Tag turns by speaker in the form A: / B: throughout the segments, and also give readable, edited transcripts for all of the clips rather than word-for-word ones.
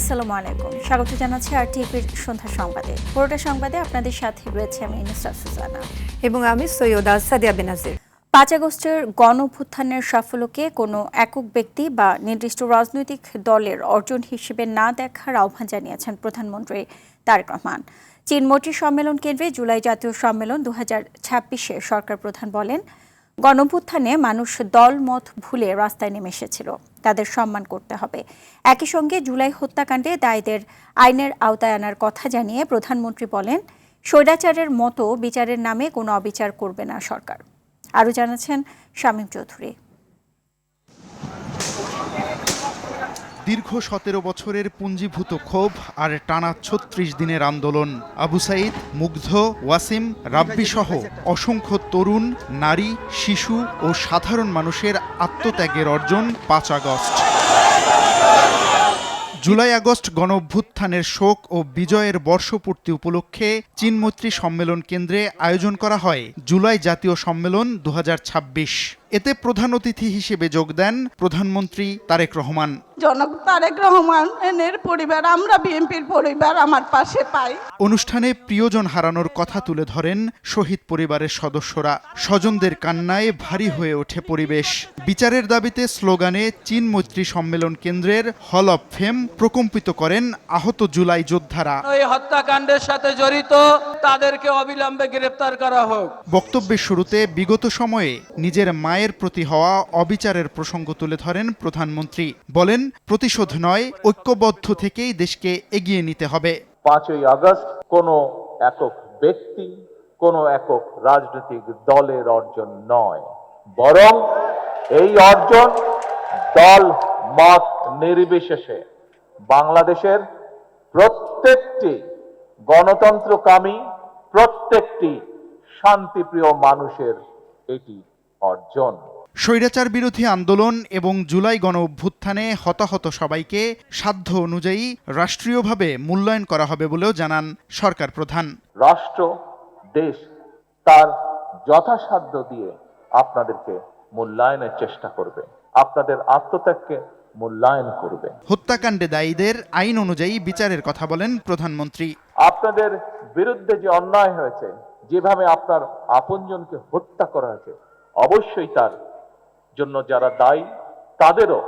A: আসসালামু আলাইকুম, স্বাগত জানাচ্ছি আরটিভির সন্ধ্যা সংবাদে। পুরোটা সংবাদে আপনাদের সাথে রয়েছে আমি নুসরাত সুজানা
B: এবং আমি সৈয়দা সাদিয়া বেনাজির।
A: 5 আগস্টের গণঅভ্যুত্থানের সাফল্যকে কোনো একক ব্যক্তি বা নির্দিষ্ট রাজনৈতিক দলের অর্জন হিসেবে না দেখার আহ্বান জানিয়েছেন প্রধানমন্ত্রী তারেক রহমান। চীন মৈত্রী সম্মেলন কেন্দ্রে জুলাই জাতীয় সম্মেলন 2026-এ সরকার প্রধান বলেন, গণঅভ্যুত্থানে মানুষ দল মত ভুলে রাস্তায় নেমে এসেছিল, তাদের সম্মান করতে হবে। একই সঙ্গে জুলাই হত্যাকাণ্ডে দায়ীদের আইনের আওতায় আনার কথা জানিয়ে প্রধানমন্ত্রী বলেন, স্বৈরাচারের মতো বিচারের নামে কোনো অবিচার করবে না সরকার। আরও জানাচ্ছেন শামীম চৌধুরী।
C: দীর্ঘ 17 বছরের পুঞ্জীভূত ক্ষোভ আর টানা 36 দিনের আন্দোলন। আবু সাইদ, মুগ্ধ, ওয়াসিম, রাব্বি সহ অসংখ্য তরুণ, নারী, শিশু ও সাধারণ মানুষের আত্মত্যাগের অর্জন 5 আগস্ট। জুলাই আগস্ট গণঅভ্যুত্থানের শোক ও বিজয়ের বর্ষপূর্তি উপলক্ষে চীন মৈত্রী সম্মেলন কেন্দ্রে আয়োজন করা হয় জুলাই জাতীয় সম্মেলন 2026। এতে প্রধান অতিথি হিসেবে যোগ দেন প্রধানমন্ত্রী তারেক রহমান।
D: জনাব তারেক রহমানের পরিবার, আমরা বিএনপির পরিবার আমার পাশে পাই।
C: অনুষ্ঠানে প্রিয়জন হারানোর কথা তুলে ধরেন শহীদ পরিবারের সদস্যরা। স্বজনদের কান্নায় ভারী হয়ে ওঠে পরিবেশ। বিচারের দাবিতে স্লোগানে চীন মৈত্রী সম্মেলন কেন্দ্রের হল অব ফেম প্রকম্পিত করেন আহত জুলাই যোদ্ধারা।
E: এই হত্যাকাণ্ডের সাথে জড়িত তাদেরকে অবিলম্বে গ্রেফতার করা হোক।
C: বক্তব্যের শুরুতে বিগত সময়ে নিজের মায়ের প্রতি হওয়া অবিচারের প্রসঙ্গ তুলে ধরেন প্রধানমন্ত্রী। বলেন, প্রতিশোধ নয়, ঐক্যবদ্ধ থেকেই দেশকে এগিয়ে নিতে হবে।
F: 5ই আগস্ট কোনো একক ব্যক্তি, কোনো একক রাজনৈতিক দলের অর্জন নয়, বরং এই অর্জন দল মত নির্বিশেষে বাংলাদেশের প্রত্যেকটি গণতন্ত্রকামী, প্রত্যেকটি শান্তিপ্রিয় মানুষের এটি অর্জন।
C: স্বৈরাচার বিরোধী আন্দোলন এবং জুলাই গণঅভ্যুত্থানে হতাহত সবাইকে সাধ্য অনুযায়ী রাষ্ট্রীয়ভাবে মূল্যায়ন করা হবে বলেও জানান সরকার প্রধান।
F: রাষ্ট্র, দেশ তার যথাসাধ্য দিয়ে আপনাদেরকে মূল্যায়নের চেষ্টা করবে, আপনাদের আত্মত্যাগকে মূল্যায়ন করবে।
C: হত্যাকাণ্ডে দায়ীদের আইন অনুযায়ী বিচারের কথা বলেন প্রধানমন্ত্রী।
F: আপনাদের বিরুদ্ধে যে অন্যায় হয়েছে, যেভাবে আপনার আপনজনকে হত্যা করা হয়েছে, অবশ্যই তার জন্য যারা দায়ী তাদেরও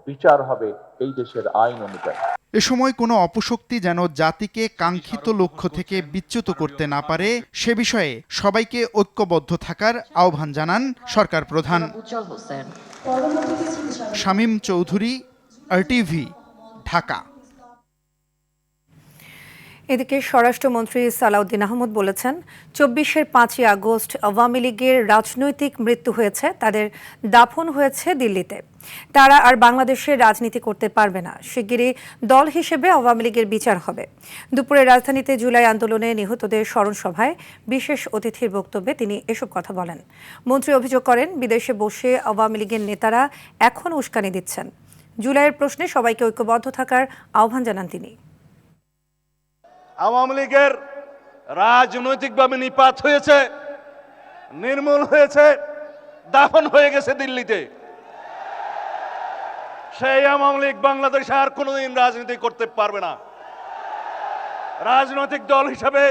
F: বিচার হবে এই দেশের আইন অনুযায়ী।
C: এ সময় কোনো অপশক্তি যেন জাতিকে কাঙ্ক্ষিত লক্ষ্য থেকে বিচ্যুত করতে না পারে সে বিষয়ে সবাইকে ঐক্যবদ্ধ থাকার আহ্বান জানান সরকার প্রধান। শামীম চৌধুরী, আরটিভি, ঢাকা।
B: এদিকে স্বরাষ্ট্রমন্ত্রী সালাউদ্দিন আহমদ বলেছেন, 24-এর 5ই আগস্ট আওয়ামী লীগের রাজনৈতিক মৃত্যু হয়েছে, তাদের দাফন হয়েছে দিল্লিতে। তারা আর বাংলাদেশের রাজনীতি করতে পারবে না। শিগগিরই দল হিসেবে আওয়ামী লীগের বিচার হবে। দুপুরে রাজধানীতে জুলাই আন্দোলনে নিহতদের স্মরণ সভায় বিশেষ অতিথির বক্তব্যে তিনি এসব কথা বলেন। মন্ত্রী অভিযোগ করেন, বিদেশে বসে আওয়ামী লীগের নেতারা এখন উস্কানি দিচ্ছেন। জুলাইয়ের প্রশ্নে সবাইকে ঐক্যবদ্ধ থাকার আহ্বান জানান তিনি।
G: আওয়ামী লীগের রাজনৈতিকভাবে নিপাত হয়েছে, নির্মূল হয়েছে, দাফন হয়ে গেছে দিল্লিতে। সেই আওয়ামী লীগ বাংলাদেশে আর কোনোদিন রাজনীতি করতে পারবে না। রাজনৈতিক দল হিসেবে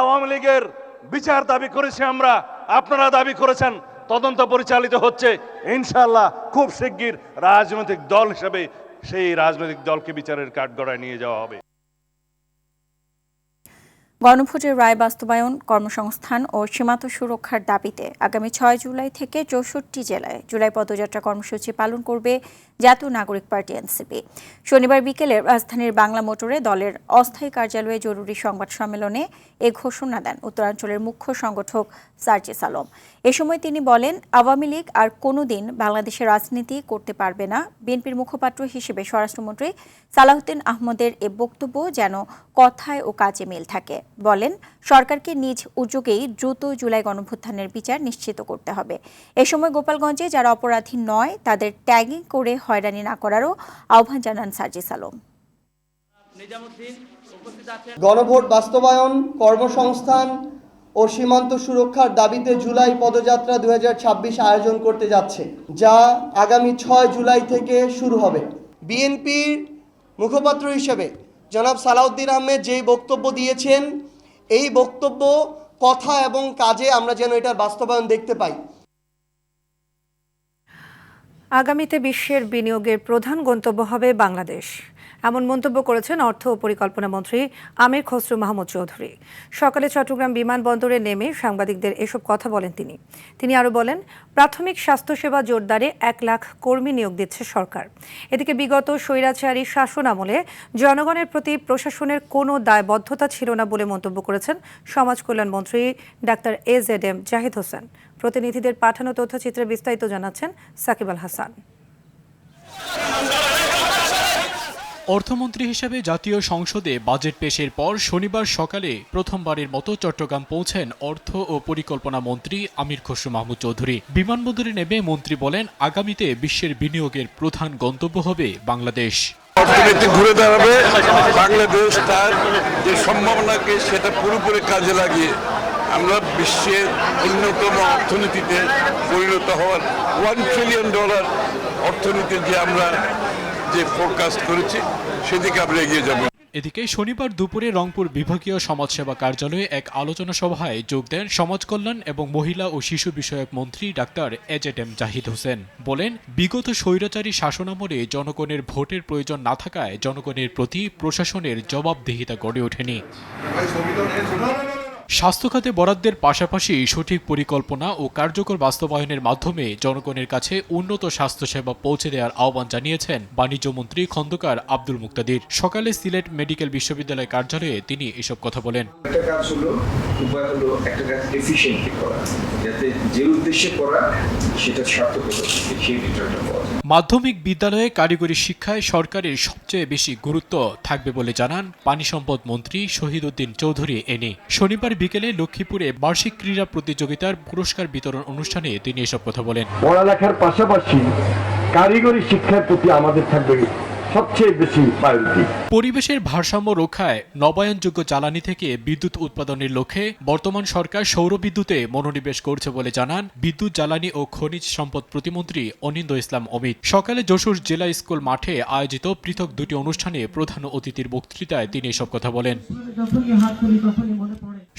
G: আওয়ামী লীগের বিচার দাবি করেছি আমরা, আপনারা দাবি করেছেন, তদন্ত পরিচালিত হচ্ছে। ইনশাআল্লাহ খুব শিগগির রাজনৈতিক দল হিসেবে সেই রাজনৈতিক দলকে বিচারের কাঠগড়ায় নিয়ে যাওয়া হবে।
A: গণভোটের রায় বাস্তবায়ন, কর্মসংস্থান ও সীমান্ত সুরক্ষার দাবিতে আগামী 6 জুলাই থেকে 64 জেলায় জুলাই পদযাত্রা কর্মসূচি পালন করবে জাতীয় নাগরিক পার্টি এনসিপি। শনিবার বিকেলে রাজধানীর বাংলা মোটরে দলের অস্থায়ী কার্যালয়ে জরুরি সংবাদ সম্মেলনে এ ঘোষণা দেন উত্তরাঞ্চলের মুখ্য সংগঠক সার্জিস আলম। এ সময় তিনি বলেন, আওয়ামী লীগ আর কোনোদিন বাংলাদেশের রাজনীতি করতে পারবে না। বিএনপির মুখপাত্র হিসেবে স্বরাষ্ট্রমন্ত্রী সালাউদ্দিন আহমদের এ বক্তব্য যেন কথায় ও কাজে মিল থাকে। বলেন, সরকারকে নিজ উদ্যোগেই দ্রুত জুলাই গণঅভ্যুত্থানের বিচার নিশ্চিত করতে হবে। এ সময় গোপালগঞ্জে যারা অপরাধী নয় তাদের ট্যাগিং করে হয়রানি না করারও আহ্বান জানান সার্জিস আলম।
H: গণভোট বাস্তবায়ন, কর্মসংস্থান ও সীমান্ত সুরক্ষার দাবিতে জুলাই পদযাত্রা 2026 আয়োজন করতে যাচ্ছে, যা আগামী 6 জুলাই থেকে শুরু হবে। বিএনপির মুখপাত্র হিসেবে জনাব সালাউদ্দিন আহমেদ যেই বক্তব্য দিয়েছেন, এই বক্তব্য, কথা এবং কাজে আমরা যেন এটার বাস্তবায়ন দেখতে পাই।
B: আগামীতে বিশ্বের বিনিয়োগের প্রধান গন্তব্য হবে বাংলাদেশ, এমন মন্তব্য করেছেন অর্থ ও পরিকল্পনা মন্ত্রী আমির খসরু মাহমুদ চৌধুরী। সকালে চট্টগ্রাম বিমানবন্দরে নেমে সাংবাদিকদের এসব কথা বলেন তিনি আরও বলেন, প্রাথমিক স্বাস্থ্যসেবা জোরদারে 1 লাখ কর্মী নিয়োগ দিচ্ছে সরকার। এদিকে বিগত স্বৈরাচারী শাসন আমলে জনগণের প্রতি প্রশাসনের কোনো দায়বদ্ধতা ছিল না বলে মন্তব্য করেছেন সমাজ কল্যাণ মন্ত্রী ডাক্তার AZM জাহিদ হোসেন। প্রতিনিধিদের পাঠানো তথ্যচিত্রে বিস্তারিত জানাচ্ছেন সাকিব আল হাসান।
I: অর্থমন্ত্রী হিসেবে জাতীয় সংসদে বাজেট পেশের পর শনিবার সকালে প্রথমবারের মতো চট্টগ্রাম পৌঁছেন অর্থ ও পরিকল্পনা মন্ত্রী আমির খসরু মাহমুদ চৌধুরী। বিমানবন্দরে নেমে মন্ত্রী বলেন, আগামীতে বিশ্বের বিনিয়োগের প্রধান গন্তব্য হবে বাংলাদেশ।
J: অর্থনীতি ঘুরে দাঁড়াবে, বাংলাদেশ তার যে সম্ভাবনাকে সেটা পুরোপুরি কাজে লাগিয়ে আমরা বিশ্বের অন্যতম অর্থনীতিতে পরিণত হওয়ার $1 ট্রিলিয়ন অর্থনীতির যে ফোরকাস্ট করেছি সেদিকে আমরা এগিয়ে যাব।
I: এদিকে শনিবার দুপুরে রংপুর বিভাগীয় সমাজসেবা কার্যালয়ে এক আলোচনা সভায় যোগ দেন সমাজ কল্যাণ এবং মহিলা ও শিশু বিষয়ক মন্ত্রী ডাক্তার AZM জাহিদ হোসেন। বলেন, বিগত স্বৈরাচারী শাসনামলে জনগণের ভোটের প্রয়োজন না থাকায় জনগণের প্রতি প্রশাসনের জবাবদিহিতা গড়ে ওঠেনি। স্বাস্থ্য খাতে বরাদ্দের পাশাপাশি সঠিক পরিকল্পনা ও কার্যকর বাস্তবায়নের মাধ্যমে জনগণের কাছে উন্নত স্বাস্থ্যসেবা পৌঁছে দেওয়ার আহ্বান জানিয়েছেন বাণিজ্যমন্ত্রী খন্দকার আব্দুল মুক্তাদির। সকালে সিলেট মেডিকেল বিশ্ববিদ্যালয় কার্যালয়ে তিনি এসব কথা বলেন।
K: একটা কাজ হলো, উপায় হলো একটা কাজ এফিশিয়েন্টলি করা, যাতে যে উদ্দেশ্যে করা সেটা সার্থক হতে সেই রিটার্নটা পাওয়া যায়।
I: মাধ্যমিক বিদ্যালয়ে কারিগরি শিক্ষায় সরকারের সবচেয়ে বেশি গুরুত্ব থাকবে বলে জানান পানি সম্পদ মন্ত্রী শহীদ উদ্দিন চৌধুরী এনি। শনিবার বিকেলে লক্ষ্মীপুরে বার্ষিক ক্রীড়া প্রতিযোগিতার পুরস্কার বিতরণ অনুষ্ঠানে তিনি এসব কথা বলেন।
L: পড়ালেখার পাশাপাশি কারিগরি শিক্ষার প্রতি আমাদের থাকবে সবচেয়ে বেশি প্রায়োরিটি।
I: পরিবেশের ভারসাম্য রক্ষায় নবায়নযোগ্য জ্বালানি থেকে বিদ্যুৎ উৎপাদনের লক্ষ্যে বর্তমান সরকার সৌর বিদ্যুতে মনোনিবেশ করছে বলে জানান বিদ্যুৎ, জ্বালানি ও খনিজ সম্পদ প্রতিমন্ত্রী অনিন্দ্য ইসলাম অমিত। সকালে যশোর জেলা স্কুল মাঠে আয়োজিত পৃথক দুটি অনুষ্ঠানে প্রধান অতিথির বক্তৃতায় তিনি এসব কথা বলেন।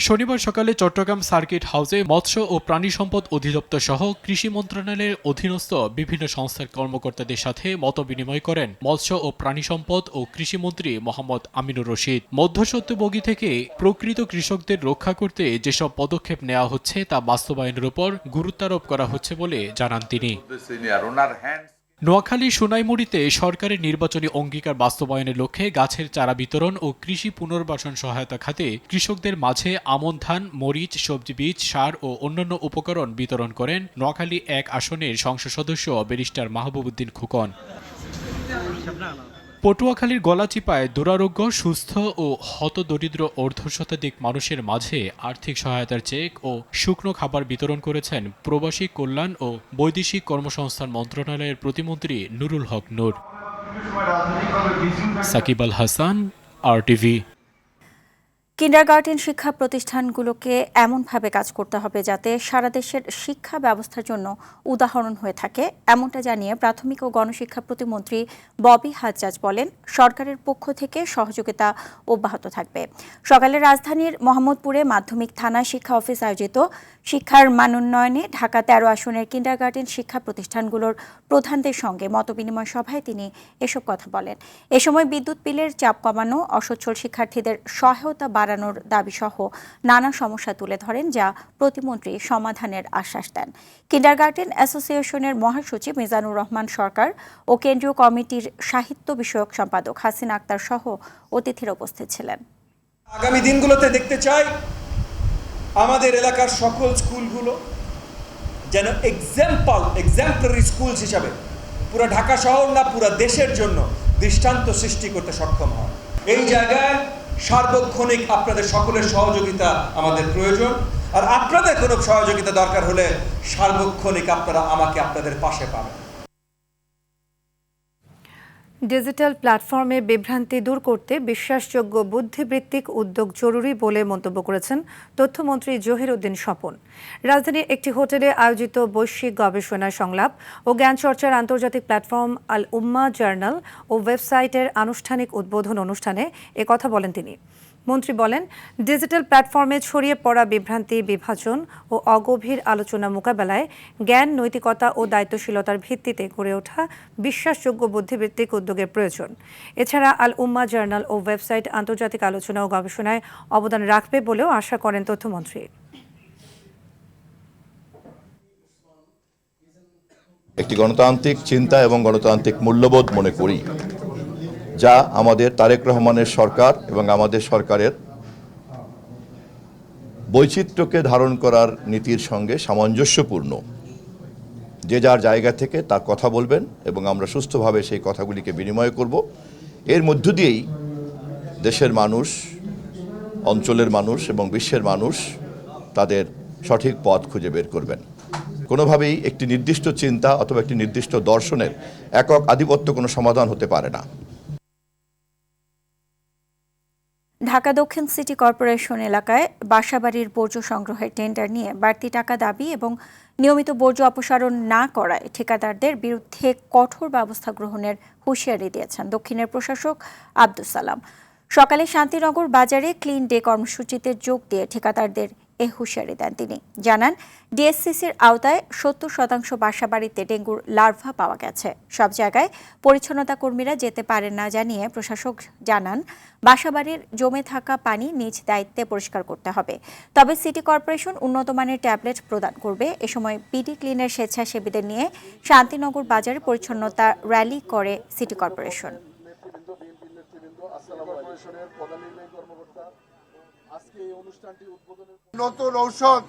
I: শনিবার সকালে চট্টগ্রাম সার্কিট হাউসে মৎস্য ও প্রাণী সম্পদ অধিদপ্তর সহ কৃষি মন্ত্রণালয়ের অধীনস্থ বিভিন্ন সংস্থার কর্মকর্তাদের সাথে মতবিনিময় করেন মৎস্য ও প্রাণী সম্পদ ও কৃষিমন্ত্রী মোহাম্মদ আমিনুর রশিদ। মধ্যস্বত্বভোগী থেকে প্রকৃত কৃষকদের রক্ষা করতে যেসব পদক্ষেপ নেওয়া হচ্ছে তা বাস্তবায়নের উপর গুরুত্বারোপ করা হচ্ছে বলে জানান তিনি। নোয়াখালী সোনাইমুড়িতে সরকারের নির্বাচনী অঙ্গীকার বাস্তবায়নের লক্ষ্যে গাছের চারা বিতরণ ও কৃষি পুনর্বাসন সহায়তা খাতে কৃষকদের মাঝে আমন ধান, মরিচ, সবজি বীজ, সার ও অন্যান্য উপকরণ বিতরণ করেন নোয়াখালী 1 আসনের সংসদ সদস্য ব্যারিস্টার মাহবুব উদ্দিন খোকন। পটুয়াখালীর গলাচিপায় দুরারোগ্য, সুস্থ ও হতদরিদ্র অর্ধশতাধিক মানুষের মাঝে আর্থিক সহায়তার চেক ও শুকনো খাবার বিতরণ করেছেন প্রবাসী কল্যাণ ও বৈদেশিক কর্মসংস্থান মন্ত্রণালয়ের প্রতিমন্ত্রী নুরুল হক নূর। সাকিব আল হাসান, RTV।
A: কিন্ডারগার্টেন শিক্ষা প্রতিষ্ঠানগুলোকে এমনভাবে কাজ করতে হবে যাতে সারা দেশের শিক্ষা ব্যবস্থার জন্য উদাহরণ হয়ে থাকে, এমনটা জানিয়ে প্রাথমিক ও গণশিক্ষা প্রতিমন্ত্রী ববি হাজ্জাজ বলেন, সরকারের পক্ষ থেকে সহযোগিতা অব্যাহত থাকবে। সকালে রাজধানীর মোহাম্মদপুরে মাধ্যমিক থানা শিক্ষা অফিস আয়োজিত শিক্ষার মানোন্নয়নে ঢাকা 13 আসনের কিন্ডারগার্টেন শিক্ষা প্রতিষ্ঠানগুলোর প্রধানদের সঙ্গে মতবিনিময় সভায় তিনি এসব কথা বলেন। এ সময় বিদ্যুৎ বিলের চাপ কমানো, অসচ্ছল শিক্ষার্থীদের সহায়তা বাড়ানোর দাবিসহ নানা সমস্যা তুলে ধরেন, যা প্রতিমন্ত্রী সমাধানের আশ্বাস দেন। কিন্ডারগার্টেন অ্যাসোসিয়েশনের মহাসচিব মিজানুর রহমান সরকার ও কেন্দ্রীয় কমিটির সাহিত্য বিষয়ক সম্পাদক হাসিনা আক্তার সহ অতিথিরা উপস্থিত ছিলেন।
M: আগামী দিনগুলোতে দেখতে চাই আমাদের এলাকার সকল স্কুলগুলো যেন এক্সাম্পলারি স্কুলস হিসাবে পুরো ঢাকা শহর না পুরো দেশের জন্য দৃষ্টান্ত সৃষ্টি করতে সক্ষম হয়। এই জায়গায় সার্বক্ষণিক আপনাদের সকলের সহযোগিতা আমাদের প্রয়োজন, আর আপনাদের কোনো সহযোগিতা দরকার হলে সার্বক্ষণিক আপনারা আমাকে আপনাদের পাশে পাবেন।
B: ডিজিটাল প্ল্যাটফর্মে বিভ্রান্তি দূর করতে বিশ্বাসযোগ্য বুদ্ধিবৃত্তিক উদ্যোগ জরুরি বলে মন্তব্য করেছেন তথ্যমন্ত্রী জহিরউদ্দিন স্বপন। রাজধানীর একটি হোটেলে আয়োজিত বৈশ্বিক গবেষণা সংলাপ ও জ্ঞান চর্চার আন্তর্জাতিক প্ল্যাটফর্ম আল উম্মা জার্নাল ও ওয়েবসাইটের আনুষ্ঠানিক উদ্বোধন অনুষ্ঠানে একথা বলেন তিনি। মন্ত্রী বলেন, ডিজিটাল প্ল্যাটফর্মে ছড়িয়ে পড়া বিভ্রান্তি, বিভাজন ও অগভীর আলোচনা মোকাবেলায় জ্ঞান, নৈতিকতা ও দায়িত্বশীলতার ভিত্তিতে গড়ে ওঠা বিশ্বাসযোগ্য বুদ্ধিবৃত্তিক উদ্যোগের প্রয়োজন। এছাড়া আল উম্মা জার্নাল ও ওয়েবসাইট আন্তর্জাতিক আলোচনা ও গবেষণায় অবদান রাখবে বলেও আশা করেন তথ্যমন্ত্রী।
N: একটি গণতান্ত্রিক চিন্তা এবং গণতান্ত্রিক মূল্যবোধ মনে করি, যা আমাদের তারেক রহমানের সরকার এবং আমাদের সরকারের বৈচিত্র্যকে ধারণ করার নীতির সঙ্গে সামঞ্জস্যপূর্ণ। যে যার জায়গা থেকে তার কথা বলবেন এবং আমরা সুস্থভাবে সেই কথাগুলিকে বিনিময় করব। এর মধ্য দিয়েই দেশের মানুষ, অঞ্চলের মানুষ এবং বিশ্বের মানুষ তাদের সঠিক পথ খুঁজে বের করবেন। কোনোভাবেই একটি নির্দিষ্ট চিন্তা অথবা একটি নির্দিষ্ট দর্শনের একক আধিপত্য কোনো সমাধান হতে পারে না।
A: ঢাকা দক্ষিণ সিটি কর্পোরেশন এলাকায় বাসাবাড়ির বর্জ্য সংগ্রহের টেন্ডার নিয়ে বাড়তি টাকা দাবি এবং নিয়মিত বর্জ্য অপসারণ না করায় ঠিকাদারদের বিরুদ্ধে কঠোর ব্যবস্থা গ্রহণের হুঁশিয়ারি দিয়েছেন দক্ষিণের প্রশাসক আব্দুস সালাম। সকালে শান্তিনগর বাজারে ক্লিন ডে কর্মসূচিতে যোগ দিয়ে ঠিকাদারদের এ হুঁশিয়ারি দেন তিনি। জানান, ডিএসসিসির আওতায় 70% বাসাবাড়িতে ডেঙ্গুর লার্ভা পাওয়া গেছে। সব জায়গায় পরিচ্ছন্নতা কর্মীরা যেতে পারেন না জানিয়ে প্রশাসক জানান, বাসাবাড়ির জমে থাকা পানি নিজ দায়িত্বে পরিষ্কার করতে হবে। তবে সিটি কর্পোরেশন উন্নত মানের ট্যাবলেট প্রদান করবে। এ সময় বিডি ক্লিনের স্বেচ্ছাসেবীদের নিয়ে শান্তিনগর বাজারে পরিচ্ছন্নতা র্যালি করে সিটি কর্পোরেশন।
O: নতুন ঔষধ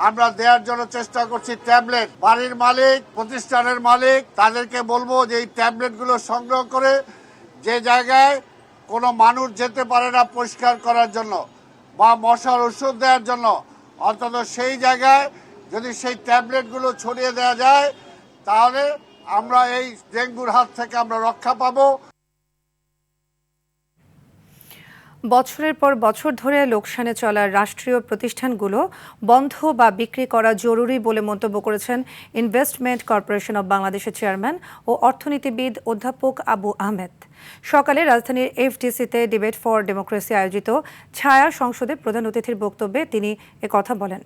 O: আমরা দেওয়ার জন্য চেষ্টা করছি, ট্যাবলেট। বাড়ির মালিক, প্রতিষ্ঠানের মালিক, তাদেরকে বলবো যে এই ট্যাবলেট গুলো সংগ্রহ করে যে জায়গায় কোনো মানুষ যেতে পারে না পরিষ্কার করার জন্য বা মশার ওষুধ দেওয়ার জন্য, অন্তত সেই জায়গায় যদি সেই ট্যাবলেট গুলো ছড়িয়ে দেওয়া যায়, তাহলে আমরা এই ডেঙ্গুর হাত থেকে আমরা রক্ষা পাবো।
B: বছরের পর বছর ধরে লোকসানে চলা রাষ্ট্রীয় প্রতিষ্ঠানগুলো বন্ধ বা বিক্রি করা জরুরি বলে মন্তব্য করেছেন ইনভেস্টমেন্ট কর্পোরেশন অব বাংলাদেশের চেয়ারম্যান ও অর্থনীতিবিদ অধ্যাপক আবু আহমেদ। সকালে রাজধানীর এফডিসিতে ডিবেট ফর ডেমোক্রেসি আয়োজিত ছায়া সংসদে প্রধান অতিথির বক্তব্যে তিনি একথা বলেন।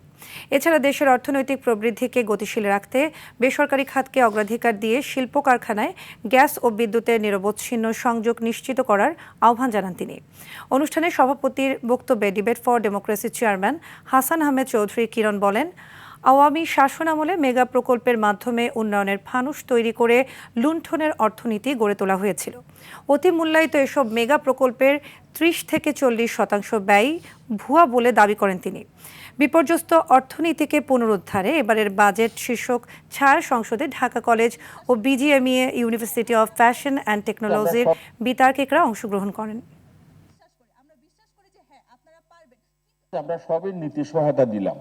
B: এছাড়া দেশের অর্থনৈতিক প্রবৃদ্ধিকে গতিশীল রাখতে বেসরকারি খাতকে অগ্রাধিকার দিয়ে শিল্প কারখানায় গ্যাস ও বিদ্যুতের নিরবচ্ছিন্ন সংযোগ নিশ্চিত করার আহ্বান জানান তিনি। অনুষ্ঠানে সভাপতির বক্তব্যে debate for democracy chairman Hasan Ahmed Chowdhury Kiron বলেন, আওয়ামী শাসনামলে মেগা প্রকল্পের মাধ্যমে উন্নয়নের ফানুস তৈরি করে লুণ্ঠনের অর্থনীতি গড়ে তোলা হয়েছিল। অতি মূল্যায়িত এসব মেগা প্রকল্পের 30 থেকে 40% ব্যয় ভুয়া বলে দাবি করেন তিনি। বিপর্যস্ত অর্থনীতিকে পুনরুদ্ধারে এবারের বাজেট শীর্ষক ছায়া সংসদে ঢাকা কলেজ ও BGMEA university of fashion and টেকনোলজির বিতার্কিকরা অংশগ্রহণ করেন।
F: আমরা সবই নীতি সহায়তা দিলাম,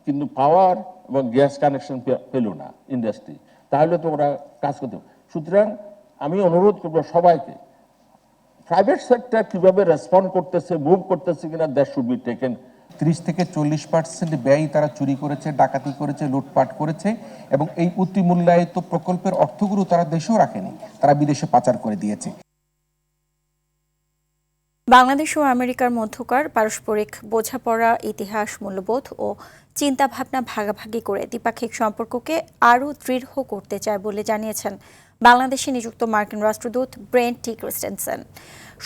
F: কিন্তু পাওয়ার এবং গ্যাস কানেকশন পেল না ইন্ডাস্ট্রি, তাহলে তো ওরা কাজ করতে। সুতরাং আমি অনুরোধ করবো সবাইকে, প্রাইভেট সেক্টর কিভাবে রেসপন্ড করতেছে, মুভ করতেছে কিনা, দ্যাট শুড বি টেকেন।
P: 30 থেকে 40% ব্যয় তারা চুরি করেছে, ডাকাতি করেছে, লুটপাট করেছে এবং এই অতি মূল্যায়িত প্রকল্পের অর্থগুলো তারা দেশেও রাখেনি, তারা বিদেশে পাচার করে দিয়েছে।
A: বাংলাদেশ ও আমেরিকার মধ্যকার পারস্পরিক বোঝাপড়া, ইতিহাস, মূল্যবোধ ও চিন্তাভাবনা ভাগাভাগি করে দ্বিপাক্ষিক সম্পর্ককে আরও দৃঢ় করতে চায় বলে জানিয়েছেন বাংলাদেশে নিযুক্ত মার্কিন রাষ্ট্রদূত ব্রেন্ট টি ক্রিস্টেনসেন।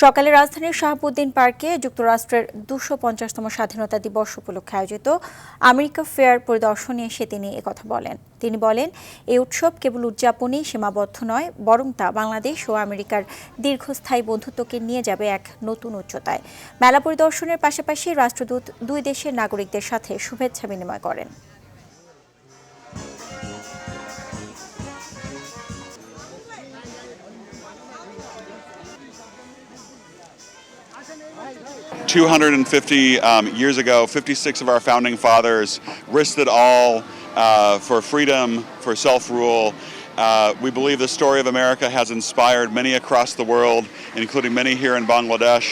A: সকালে রাজধানীর শাহাবুদ্দিন পার্কে যুক্তরাষ্ট্রের 250তম স্বাধীনতা দিবস উপলক্ষে আয়োজিত আমেরিকা ফেয়ার পরিদর্শনে এসে তিনি একথা বলেন। তিনি বলেন, এই উৎসব কেবল উদযাপনই সীমাবদ্ধ নয়, বরং তা বাংলাদেশ ও আমেরিকার দীর্ঘস্থায়ী বন্ধুত্বকে নিয়ে যাবে এক নতুন উচ্চতায়। মেলা পরিদর্শনের পাশাপাশি রাষ্ট্রদূত দুই দেশের নাগরিকদের সাথে শুভেচ্ছা বিনিময় করেন।
Q: Years ago, 56 of our founding fathers risked it all for freedom, for self-rule, We believe the story of America has inspired many across the world, including many here in Bangladesh,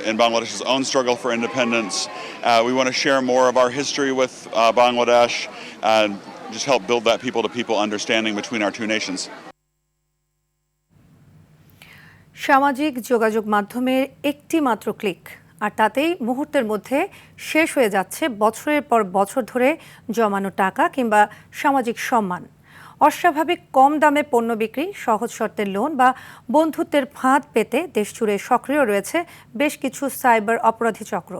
Q: in Bangladesh's own struggle for independence. We want to share more of our history with Bangladesh and just help build that people-to-people understanding between our two nations.
B: সামাজিক যোগাযোগ মাধ্যমের একটি মাত্র click আর তাতেই মুহূর্তের মধ্যে শেষ হয়ে যাচ্ছে বছরের পর বছর ধরে জমানো টাকা কিংবা সামাজিক সম্মান। অস্বাভাবিক কম দামে পণ্য বিক্রি, সহজ শর্তের লোন বা বন্ধুত্বের ফাঁদ পেতে দেশজুড়ে সক্রিয় রয়েছে বেশ কিছু সাইবার অপরাধী চক্র।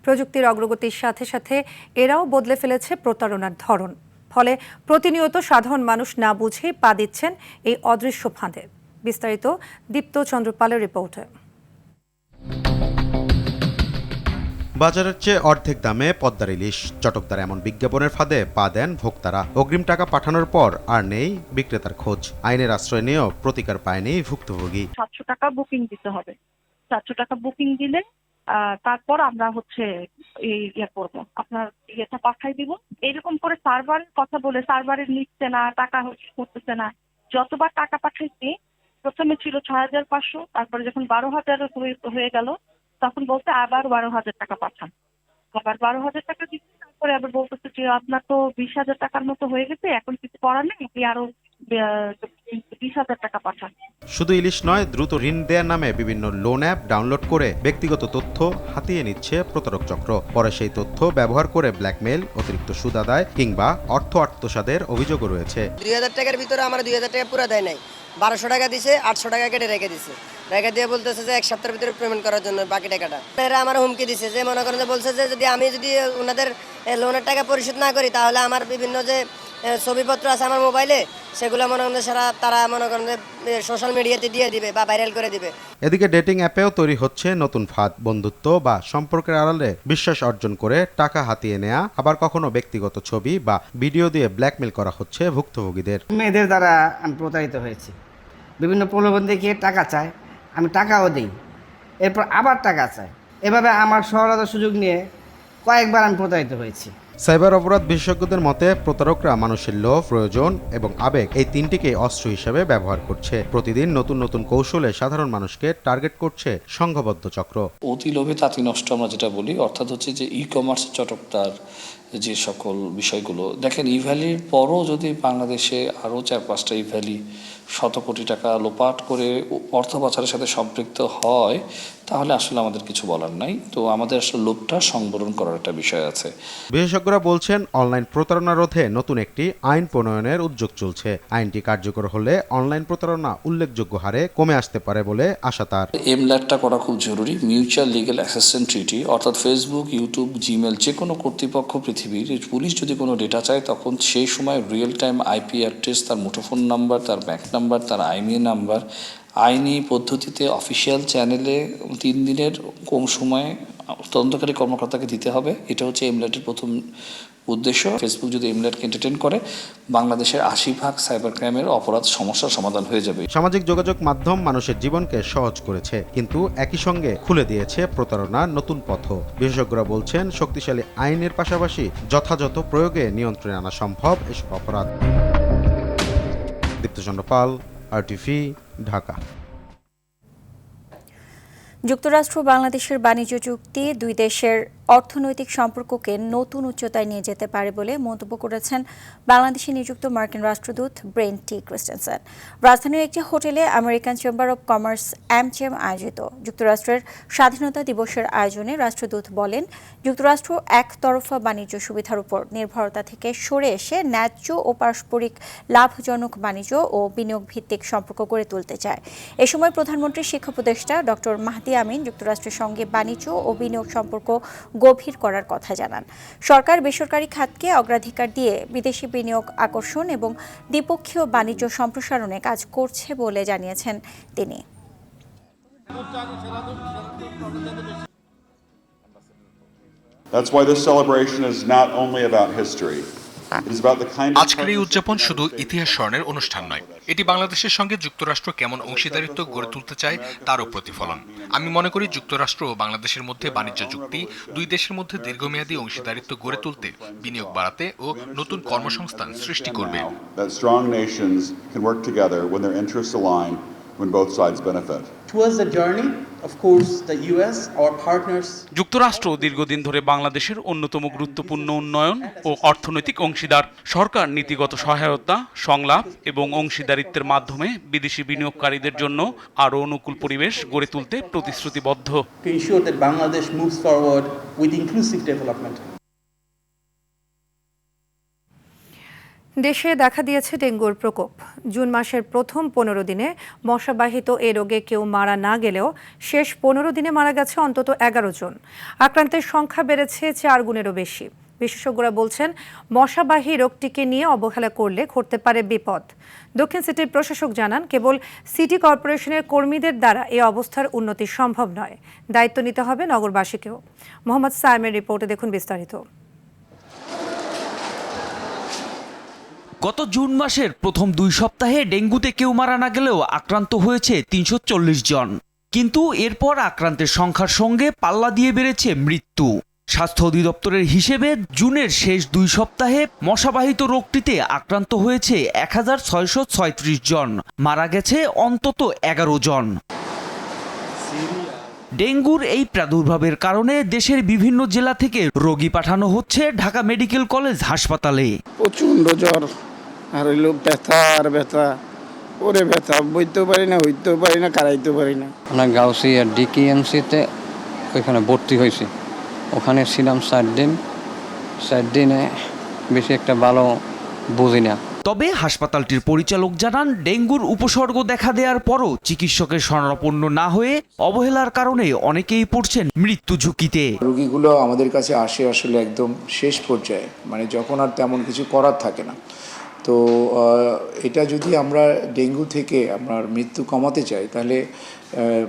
B: প্রযুক্তির অগ্রগতির সাথে সাথে এরাও বদলে ফেলেছে প্রতারণার ধরন। ফলে প্রতিনিয়ত সাধারণ মানুষ না বুঝেই পা দিচ্ছেন এই অদৃশ্য ফাঁদে। বিস্তারিত দীপ্ত চন্দ্রপালের রিপোর্টে।
R: বাজারের চেয়ে অর্ধেক দামে পদ্মার ইলিশ, চটকদার এমন বিজ্ঞাপনের ফাঁদে পা দেন ভোক্তারা। অগ্রিম টাকা পাঠানোর পর আর নেই বিক্রেতার খোঁজ। আইনের আশ্রয় নিয়েও প্রতিকার পায়নি ভুক্তভোগী।
S: 700 টাকা বুকিং দিতে হবে। 700 টাকা বুকিং দিলে তারপর আমরা করবো, আপনার ইয়েটা পাঠাই দিব। এরকম করে সার্ভারের কথা বলে সার্ভারের নিচ্ছে না, টাকা করতেছে না। যতবার টাকা পাঠাইছি, প্রথমে ছিল 6500, তারপরে যখন 12,000 হয়ে গেল তখন বলতে আবার 12,000 টাকা পাঠান। আবার 12,000 টাকা দিচ্ছি, তারপরে আবার বলতেছে যে আপনার তো 20,000 টাকার মতো হয়ে গেছে, এখন কিছু করার নেই, আপনি আরো 20,000 টাকা পাঠান।
R: শুধু ইলিশ নয়, দ্রুত ঋণ দেওয়ার নামে বিভিন্ন লোন অ্যাপ ডাউনলোড করে ব্যক্তিগত তথ্য হাতিয়ে নিচ্ছে প্রতারক চক্র। পরে সেই তথ্য ব্যবহার করে ব্ল্যাকমেইল, অতিরিক্ত সুদ আদায় কিংবা অর্থ আত্মসাতের অভিযোগও রয়েছে।
T: 2,000 টাকার ভিতরে আমার 2,000 টাকা পুরো দেয় নাই, 1200 টাকা দিছে, 800 টাকা কেটে রেখে দিছে। রেখে দিয়ে বলতেছে যে 1 সপ্তাহের ভিতরে পেমেন্ট করার জন্য বাকি টাকাটা। এরা আমার হুমকি দিছে যে মনে করেন যে বলছে যে যদি আমি ওনাদের লোনের টাকা পরিশোধ না করি তাহলে আমার বিভিন্ন যে ছবিপত্র আছে আমার মোবাইলে সেগুলো মনে করেন তারা মনে করেন যে সোশ্যাল মিডিয়াতে দিয়ে দিবে বা ভাইরাল করে দিবে।
R: এদিকে ডেটিং অ্যাপেও তৈরি হচ্ছে নতুন ফাঁদ। বন্ধুত্ব বা সম্পর্কের আড়ালে বিশ্বাস অর্জন করে টাকা হাতিয়ে নেয়া, আবার কখনো ব্যক্তিগত ছবি বা ভিডিও দিয়ে ব্ল্যাকমেইল করা হচ্ছে ভুক্তভোগীদের।
U: মেয়েদের দ্বারা আমি প্রতারিত হয়েছি। বিভিন্ন প্রলোভন দেখিয়ে টাকা চায়, আমি টাকাও দিই, এরপর আবার টাকা চায়। এভাবে আমার সরলতার সুযোগ নিয়ে কয়েকবার আমি প্রতারিত হয়েছি।
R: সাইবার অপরাধ বিশেষজ্ঞদের মতে প্রতারকরা মানুষের লোভ, প্রয়োজন এবং আবেগ এই তিনটিকে অস্ত্র হিসেবে ব্যবহার করছে। প্রতিদিন নতুন নতুন কৌশলে সাধারণ মানুষকে টার্গেট করছে সংঘবদ্ধ চক্র।
V: অতি লোভে তাঁতি নষ্ট আমরা যেটা বলি, অর্থাৎ হচ্ছে যে ই কমার্স চটকদার যে সকল বিষয়গুলো দেখেন, ই ভ্যালির পরও যদি বাংলাদেশে আরও 4-5টা ই ভ্যালি 100 কোটি টাকা লোপাট করে অর্থ পাচারের সাথে সম্পৃক্ত হয়, তাহলে আসলে আমাদের কিছু বলার নাই। তো আমাদের আসলে লোভটা সংবরণ করার একটা বিষয় আছে।
R: বিশেষজ্ঞরা বলছেন, অনলাইন প্রতারণা রোধে নতুন একটি আইন প্রণয়নের উদ্যোগ চলছে। আইনটি কার্যকর হলে অনলাইন প্রতারণা উল্লেখযোগ্য হারে কমে আসতে পারে বলে আশা তার।
V: এমল্যাটটা করা খুব জরুরি, মিউচুয়াল লিগ্যাল অ্যাসিস্ট্যান্স ট্রিটি, অর্থাৎ ফেসবুক, ইউটিউব, জিমেল যে কোনো কর্তৃপক্ষ পৃথিবীর পুলিশ যদি কোনো ডেটা চায় তখন সেই সময় রিয়েল টাইম আইপি অ্যাড্রেস, তার মুঠোফোন নাম্বার, তার ব্যাংক নাম্বার, তার আইএমইআই নাম্বার আইনি পদ্ধতিতে অফিসিয়াল চ্যানেলে 3 দিনের কম সময়ে তদন্তকারী কর্মকর্তাকে দিতে হবে। এটা হচ্ছে এমল্যাটের প্রথম উদ্দেশ্য। ফেসবুক যদি এমল্যাটকে এন্টারটেইন করে, বাংলাদেশের 80% সাইবার ক্রাইমের অপরাধ সমস্যার সমাধান হয়ে যাবে।
R: সামাজিক যোগাযোগ মাধ্যম মানুষের জীবনকে সহজ করেছে, কিন্তু একই সঙ্গে খুলে দিয়েছে প্রতারণার নতুন পথ। বিশেষজ্ঞরা বলছেন, শক্তিশালী আইনের পাশাপাশি যথাযথ প্রয়োগে নিয়ন্ত্রণে আনা সম্ভব এসব অপরাধ। দীপ্ত চন্দ্রপাল, RTV, ঢাকা।
A: যুক্তরাষ্ট্র বাংলাদেশের বাণিজ্য চুক্তি দুই দেশের অর্থনৈতিক সম্পর্ককে নতুন উচ্চতায় নিয়ে যেতে পারে বলে মন্তব্য করেছেন বাংলাদেশে নিযুক্ত মার্কিন রাষ্ট্রদূত ব্রেন টি ক্রিস্টেনসেন। রাজধানীর একটি হোটেলে American chamber of commerce AmCham আয়োজিত যুক্তরাষ্ট্রের স্বাধীনতা দিবসের আয়োজনে রাষ্ট্রদূত বলেন, যুক্তরাষ্ট্র একতরফা বাণিজ্য সুবিধার উপর নির্ভরতা থেকে সরে এসে ন্যায্য ও পারস্পরিক লাভজনক বাণিজ্য ও বিনিয়োগ ভিত্তিক সম্পর্ক গড়ে তুলতে চায়। এ সময় প্রধানমন্ত্রীর শিক্ষা উপদেষ্টা ডক্টর মাহদি আমিন যুক্তরাষ্ট্রের সঙ্গে বাণিজ্য ও বিনিয়োগ সম্পর্ক গভীর করার কথা জানান। সরকার বেসরকারি খাতকে অগ্রাধিকার দিয়ে বিদেশি বিনিয়োগ আকর্ষণ এবং দ্বিপক্ষীয় বাণিজ্য সম্প্রসারণে কাজ করছে বলে জানিয়েছেন তিনি।
Q: That's why this celebration is not only about history.
D: আজকের এই উদযাপন শুধু ইতিহাস স্মরণের অনুষ্ঠান নয়, এটি বাংলাদেশের সঙ্গে যুক্তরাষ্ট্র কেমন অংশীদারিত্ব গড়ে তুলতে চায় তারও প্রতিফলন। আমি মনে করি যুক্তরাষ্ট্র ও বাংলাদেশের মধ্যে বাণিজ্য চুক্তি দুই দেশের মধ্যে দীর্ঘমেয়াদী অংশীদারিত্ব গড়ে তুলতে, বিনিয়োগ বাড়াতে ও নতুন কর্মসংস্থান সৃষ্টি করবে।
E: যুক্তরাষ্ট্র দীর্ঘদিন ধরে বাংলাদেশের অন্যতম গুরুত্বপূর্ণ উন্নয়ন ও অর্থনৈতিক অংশীদার। সরকার নীতিগত সহায়তা, সংলাপ এবং অংশীদারিত্বের মাধ্যমে বিদেশি বিনিয়োগকারীদের জন্য আরও অনুকূল পরিবেশ গড়ে তুলতে প্রতিশ্রুতিবদ্ধ।
B: দেশে দেখা দিয়েছে ডেঙ্গুর প্রকোপ। জুন মাসের প্রথম 15 দিনে মশাবাহিত এ রোগে কেউ মারা না গেলেও শেষ 15 দিনে মারা গেছে অন্তত 11 জন। আক্রান্তের সংখ্যা বেড়েছে 4 গুণেরও বেশি। বিশেষজ্ঞরা বলছেন, মশাবাহী রোগটিকে নিয়ে অবহেলা করলে ঘটতে পারে বিপদ। দক্ষিণ সিটির প্রশাসক জানান, কেবল সিটি কর্পোরেশনের কর্মীদের দ্বারা এই অবস্থার উন্নতি সম্ভব নয়, দায়িত্ব নিতে হবে নগরবাসীকেও। মোহাম্মদ সায়েমের রিপোর্টে দেখুন বিস্তারিত।
W: গত জুন মাসের প্রথম 2 সপ্তাহে ডেঙ্গুতে কেউ মারা না গেলেও আক্রান্ত হয়েছে 340 জন। কিন্তু এরপর আক্রান্তের সংখ্যার সঙ্গে পাল্লা দিয়ে বেড়েছে মৃত্যু। স্বাস্থ্য অধিদপ্তরের হিসেবে জুনের শেষ 2 সপ্তাহে মশাবাহিত রোগটিতে আক্রান্ত হয়েছে 1636 জন, মারা গেছে অন্তত 11 জন। ডেঙ্গুর এই প্রাদুর্ভাবের কারণে দেশের বিভিন্ন জেলা থেকে রোগী পাঠানো হচ্ছে ঢাকা মেডিকেল কলেজ হাসপাতালে।
X: প্রচণ্ড জ্বর আর হইল ব্যথা আর ব্যথা, ওরে ব্যথা, বইতেও পারি না, হইতেও পারি না, কারাইতেও পারি না।
Y: আমরা গাউসিয়া ডিকেএমসিতে ওইখানে ভর্তি হয়েছি, ওখানে ছিলাম 4 দিন। 4 দিনে বেশি একটা ভালো বুঝি না।
W: তবে হাসপাতালটির পরিচালক জানান, ডেঙ্গুর উপসর্গ দেখা দেওয়ার পরও চিকিৎসকের শরণাপন্ন না হয়ে অবহেলার কারণে অনেকেই পড়ছেন মৃত্যু ঝুঁকিতে।
Z: রোগীগুলো আমাদের কাছে আসে আসলে একদম শেষ পর্যায়ে, মানে যখন আর তেমন কিছু করার থাকে না। তো এটা যদি আমরা ডেঙ্গু থেকে আমরা মৃত্যু কমাতে চাই, তাহলে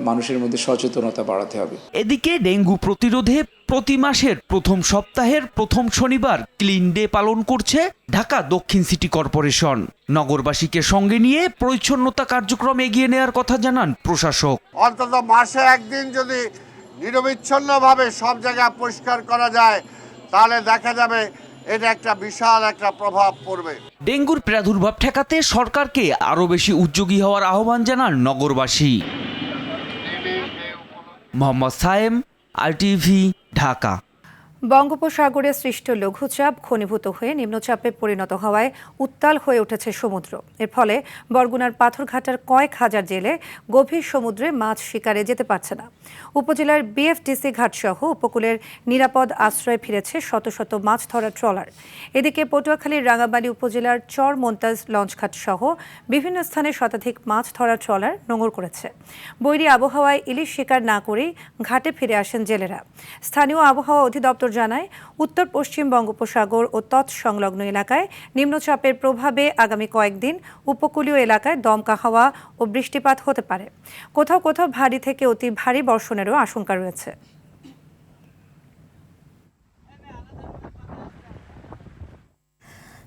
Z: মানুষের মধ্যে সচেতনতা বাড়াতে হবে।
W: এদিকে ডেঙ্গু প্রতিরোধে প্রতি মাসের প্রথম সপ্তাহের প্রথম শনিবার ক্লিন ডে পালন করছে ঢাকা দক্ষিণ সিটি কর্পোরেশন। নগরবাসীকে সঙ্গে নিয়ে পরিচ্ছন্নতা কার্যক্রম এগিয়ে নেওয়ার কথা জানান প্রশাসক।
O: অন্তত মাসে একদিন যদি নিরবিচ্ছিন্নভাবে সব জায়গা পরিষ্কার করা যায়, তাহলে দেখা যাবে এটা একটা বিশাল একটা প্রভাব পড়বে।
W: ডেঙ্গুর প্রাদুর্ভাব ঠেকাতে সরকারকে আরও বেশি উদ্যোগী হওয়ার আহ্বান জানান নগরবাসী। মোহাম্মদ সায়েম, RTV, ঢাকা।
B: বঙ্গোপসাগরে সৃষ্ট লঘুচাপ ঘনীভূত হয়ে নিম্নচাপে পরিণত হওয়ায় উত্তাল হয়ে উঠেছে সমুদ্র। এর ফলে বরগুনার পাথরঘাটার কয়েক হাজার জেলে গভীর সমুদ্রে মাছ শিকারে যেতে পারছে না। উপজেলার BFDC ঘাটসহ উপকূলের নিরাপদ আশ্রয়ে ফিরেছে শত শত মাছ ধরার ট্রলার। এদিকে পটুয়াখালীর রাঙামাটি উপজেলার চর মন্তাজ লঞ্চঘাট সহ বিভিন্ন স্থানে শতাধিক মাছ ধরার ট্রলার নোঙর করেছে। বৈরী আবহাওয়ায় ইলিশ শিকার না করেই ঘাটে ফিরে আসেন জেলেরা। স্থানীয় আবহাওয়া অধিদপ্তর জানায়, উত্তর পশ্চিম বঙ্গোপসাগর ও তৎসংলগ্ন এলাকায় নিম্নচাপের প্রভাবে আগামী কয়েকদিন উপকূলীয় এলাকায় দমকা হাওয়া ও বৃষ্টিপাত হতে পারে। কোথাও কোথাও ভারী থেকে অতি ভারী বর্ষণেরও আশঙ্কা রয়েছে।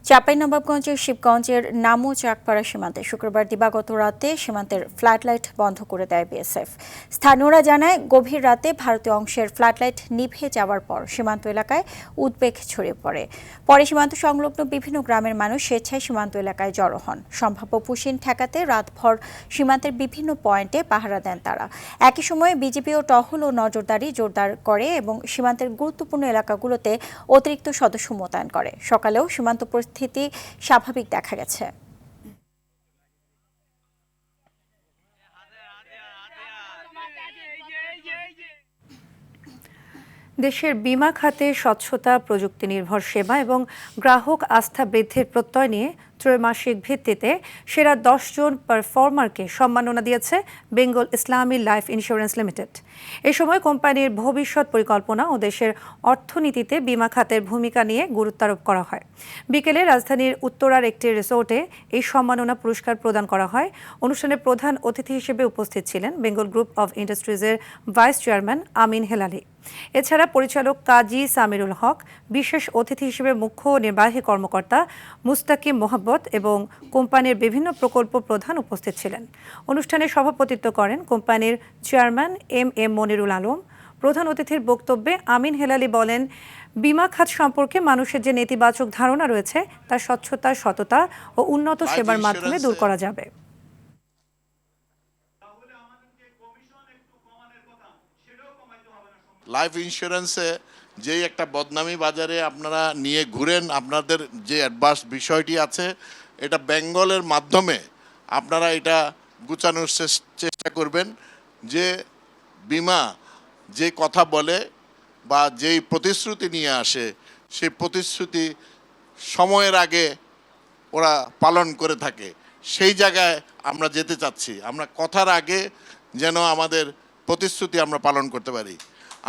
A: চাঁপাইনবাবগঞ্জের শিবগঞ্জের নামু চাকপাড়া সীমান্তে শুক্রবার দিবাগত রাতে সীমান্তের ফ্লাড লাইট বন্ধ করে দেয় BSF। স্থানীয়রা জানায়, গভীর রাতে ভারতীয় অংশের ফ্লাড লাইট নিভে যাওয়ার পর সীমান্ত এলাকায় উদ্বেগ ছড়িয়ে পড়ে। পরে সীমান্ত সংলগ্ন বিভিন্ন গ্রামের মানুষ স্বেচ্ছায় সীমান্ত এলাকায় জড়ো হন। সম্ভাব্য পুশিন ঠেকাতে রাতভর সীমান্তের বিভিন্ন পয়েন্টে পাহারা দেন তারা। একই সময়ে বিজিবিও টহল ও নজরদারি জোরদার করে এবং সীমান্তের গুরুত্বপূর্ণ এলাকাগুলোতে অতিরিক্ত সদস্য মোতায়েন করে। সকালেও সীমান্ত পরিস্থিতি স্বাভাবিক দেখা গেছে।
B: দেশের বিমা খাতে স্বচ্ছতা, প্রযুক্তি নির্ভর সেবা এবং গ্রাহক আস্থা বৃদ্ধির প্রত্যয় নিয়ে ত্রৈমাসিক ভিত্তিতে সেরা 10 জন পারফর্মারকে সম্মাননা দিয়েছে বেঙ্গল ইসলামী লাইফ ইন্স্যুরেন্স লিমিটেড। এ সময় কোম্পানির ভবিষ্যৎ পরিকল্পনা ও দেশের অর্থনীতিতে বীমা খাতের ভূমিকা নিয়ে গুরুত্বারোপ করা হয়। বিকেলে রাজধানীর উত্তরার একটি রিসোর্টে এই সম্মাননা পুরস্কার প্রদান করা হয়। অনুষ্ঠানে প্রধান অতিথি হিসেবে উপস্থিত ছিলেন বেঙ্গল গ্রুপ অব ইন্ডাস্ট্রিজের ভাইস চেয়ারম্যান আমিন হেলালি। এছাড়া পরিচালক কাজী সামিরুল হক, বিশেষ অতিথি হিসেবে মুখ্য নির্বাহী কর্মকর্তা মুস্তাকিম মোহাব্বত এবং কোম্পানির বিভিন্ন প্রকল্প প্রধান উপস্থিত ছিলেন। অনুষ্ঠানে সভাপতিত্ব করেন কোম্পানির চেয়ারম্যান এম মনিরুল আলম। প্রধান অতিথির বক্তব্যে আমিন হেলালি বলেন, বীমা খাত সম্পর্কে মানুষের যে নেতিবাচক ধারণা রয়েছে তা স্বচ্ছতা, সততা ও উন্নত সেবার মাধ্যমে দূর করা যাবে।
C: লাইফ ইন্স্যুরেন্সে যেই একটা বদনামি বাজারে আপনারা নিয়ে ঘুরেন, আপনাদের যে অ্যাডভান্স বিষয়টি আছে, এটা বেঙ্গলের মাধ্যমে আপনারা এটা গুছানোর চেষ্টা করবেন যে বিমা যে কথা বলে বা যেই প্রতিশ্রুতি নিয়ে আসে সেই প্রতিশ্রুতি সময়ের আগে ওরা পালন করে থাকে। সেই জায়গায় আমরা যেতে চাচ্ছি, আমরা কথার আগে যেন আমাদের প্রতিশ্রুতি আমরা পালন করতে পারি।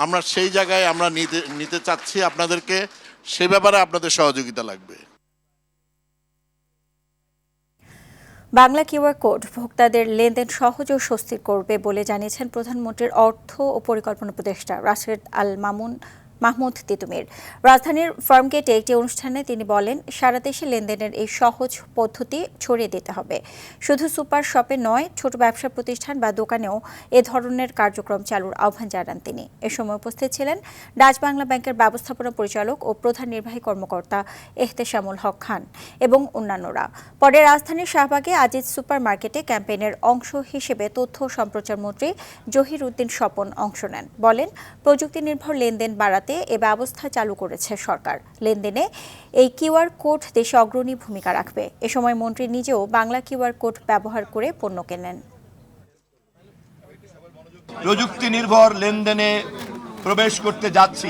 C: আমরা সেই জায়গায় আমরা নিতে চাচ্ছি আপনাদেরকে, সে ব্যাপারে আপনাদের সহযোগিতা লাগবে।
A: বাংলা কিউআর কোড ভোক্তাদের লেনদেন সহজ ও স্বস্তির করবে বলে জানিয়েছেন প্রধানমন্ত্রীর অর্থ ও পরিকল্পনা উপদেষ্টা রাশেদ আল মাহমুদ তিতুমির। রাজধানীর ফার্মগেটে একটি অনুষ্ঠানে তিনি বলেন, সারা দেশে লেনদেনের এই সহজ পদ্ধতি ছড়িয়ে দিতে হবে। শুধু সুপার শপে নয়, ছোট ব্যবসা প্রতিষ্ঠান বা দোকানেও এ ধরনের কার্যক্রম চালুর আহ্বান জানান তিনি। এ সময় উপস্থিত ছিলেন ডাচ বাংলা ব্যাংকের ব্যবস্থাপনা পরিচালক ও প্রধান নির্বাহী কর্মকর্তা এহতেশামুল হক খান এবং অন্যান্যরা। পরে রাজধানীর শাহবাগে আজিজ সুপার মার্কেটে ক্যাম্পেইনের অংশ হিসেবে তথ্য ও সম্প্রচার মন্ত্রী জহির উদ্দিন স্বপন অংশ নেন। বলেন, প্রযুক্তি নির্ভর লেনদেন বাড়াতে এ ব্যবস্থা চালু করেছে সরকার। লেনদেনে এই কিউআর কোড দেশে অগ্রণী ভূমিকা রাখবে। এ সময় মন্ত্রী নিজেও বাংলা কিউআর কোড ব্যবহার করে পণ্য কেনেন।
G: প্রযুক্তি নির্ভর লেনদেনে প্রবেশ করতে যাচ্ছি,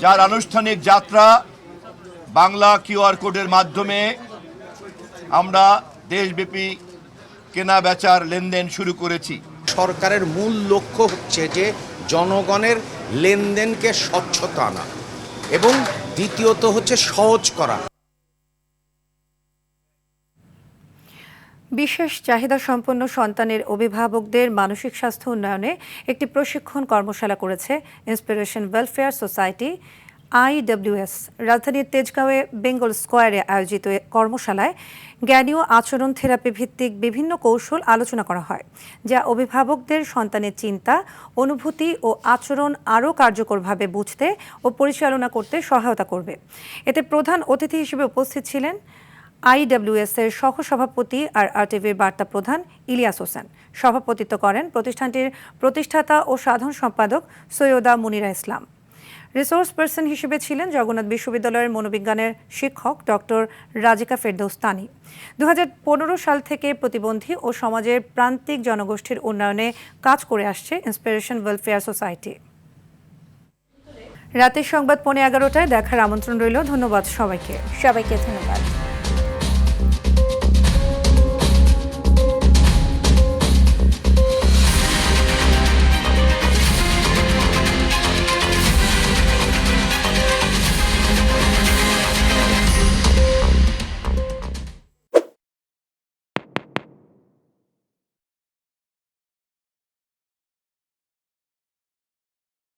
G: যার আনুষ্ঠানিক যাত্রা বাংলা কিউআর কোডের মাধ্যমে আমরা দেশব্যাপী কেনা বেচার লেনদেন শুরু করেছি।
H: সরকারের মূল লক্ষ্য হচ্ছে যে জনগণের লেনদেনকে স্বচ্ছতা আনা এবং দ্বিতীয়ত হচ্ছে সহজ করা।
B: বিশেষ চাহিদা সম্পন্ন সন্তানের অভিভাবকদের মানসিক স্বাস্থ্য উন্নয়নে একটি প্রশিক্ষণ কর্মশালা করেছে ইন্সপিরেশন ওয়েলফেয়ার সোসাইটি IWS। রাজধানীর তেজগাঁওয়ে বেঙ্গল স্কোয়ারে আয়োজিত কর্মশালায় জ্ঞানী ও আচরণ থেরাপি ভিত্তিক বিভিন্ন কৌশল আলোচনা করা হয়, যা অভিভাবকদের সন্তানের চিন্তা, অনুভূতি ও আচরণ আরও কার্যকরভাবে বুঝতে ও পরিচালনা করতে সহায়তা করবে। এতে প্রধান অতিথি হিসেবে উপস্থিত ছিলেন IWS এর সহসভাপতি আর RTVর বার্তা প্রধান ইলিয়াস হোসেন। সভাপতিত্ব করেন প্রতিষ্ঠানটির প্রতিষ্ঠাতা ও সাধারণ সম্পাদক সৈয়দা মুনিরা ইসলাম। রিসোর্স পার্সন হিসেবে ছিলেন জগন্নাথ বিশ্ববিদ্যালয়ের মনোবিজ্ঞানের শিক্ষক ডক্টর রাজিকা ফেরদৌস্তানি। 2015 সাল থেকে প্রতিবন্ধী ও সমাজের প্রান্তিক জনগোষ্ঠীর উন্নয়নে কাজ করে আসছে ইন্সপিরেশন ওয়েলফেয়ার সোসাইটি। রাতের সংবাদ 11:15টায় দেখার আমন্ত্রণ রইল। ধন্যবাদ সবাইকে।
A: সবাইকে ধন্যবাদ।